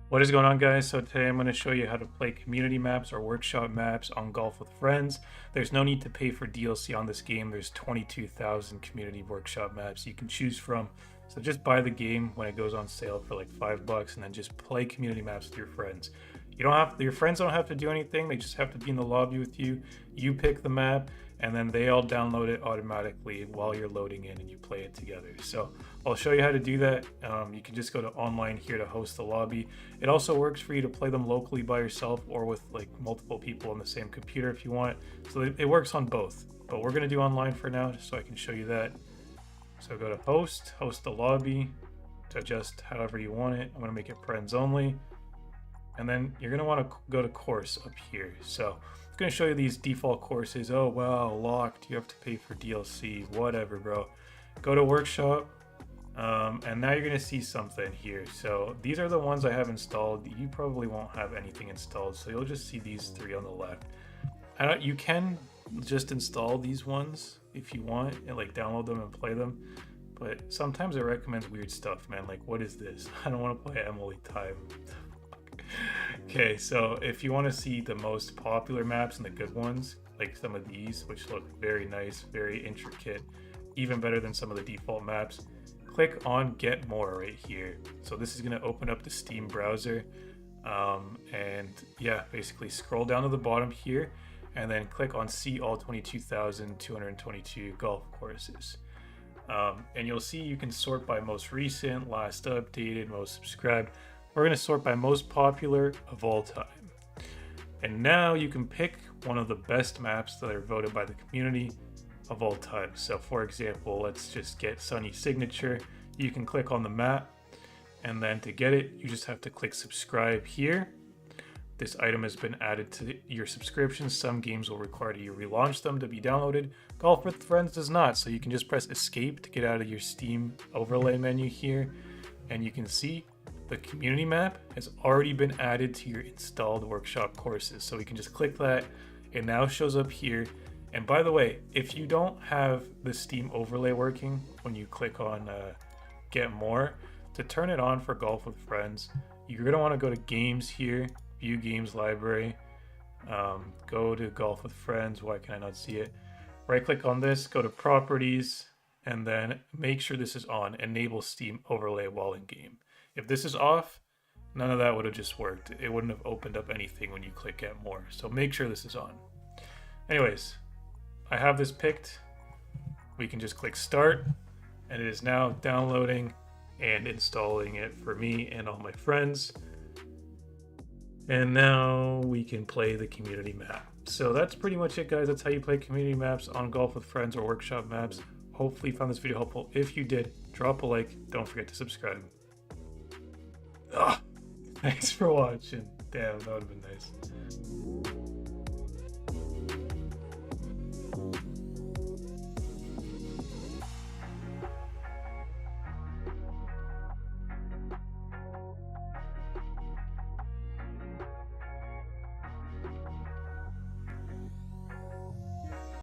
What is going on, guys? So today I'm going to show you how to play community maps or workshop maps on Golf with Friends. There's no need to pay for DLC on this game. There's 22,000 community workshop maps you can choose from. So just buy the game when it goes on sale for like $5 and then just play community maps with your friends. You don't have your friends don't have to do anything. They just have to be in the lobby with you. You pick the map and then they all download it automatically while you're loading in and you play it together. So I'll show you how to do that. You can just go to online here to host the lobby. It also works for you to play them locally by yourself or with like multiple people on the same computer if you want. So it works on both, but we're gonna do online for now just so I can show you that. So go to host the lobby to adjust however you want it. I'm gonna make it friends only. And then you're gonna wanna go to course up here. So it's gonna show you these default courses. Oh, wow, locked, you have to pay for DLC, whatever, bro. Go to workshop. And now you're gonna see something here. So these are the ones I have installed. You probably won't have anything installed, so you'll just see these three on the left. You can just install these ones if you want and like download them and play them, but sometimes it recommends weird stuff, man. Like, what is this? I don't want to play Emily Time. Okay, so if you want to see the most popular maps and the good ones, like some of these, which look very nice, very intricate, even better than some of the default maps, click on Get More right here. So this is going to open up the Steam browser. And yeah, basically scroll down to the bottom here and then click on See All 22,222 golf courses. And you'll see you can sort by most recent, last updated, most subscribed. We're going to sort by most popular of all time. And now you can pick one of the best maps that are voted by the community of all time. So for example, let's just get Sunny Signature. You can click on the map, and then to get it, you just have to click subscribe here. This item has been added to your subscription. Some games will require you to relaunch them to be downloaded. Golf with Friends does not, so you can just press escape to get out of your Steam overlay menu here, and you can see the community map has already been added to your installed workshop courses. So we can just click that. It now shows up here. And by the way, if you don't have the Steam overlay working when you click on Get More, to turn it on for Golf with Friends, you're going to want to go to Games here, View Games Library, go to Golf with Friends. Why can I not see it? Right click on this, go to Properties, and then make sure this is on. Enable Steam overlay while in game. If this is off, none of that would have just worked. It wouldn't have opened up anything when you click Get More. So make sure this is on. Anyways, I have this picked. We can just click start, and it is now downloading and installing it for me and all my friends. And now we can play the community map. So that's pretty much it, guys. That's how you play community maps on Golf with Friends or workshop maps. Hopefully you found this video helpful. If you did, drop a like. Don't forget to subscribe. Thanks for watching. Damn, that would have been nice.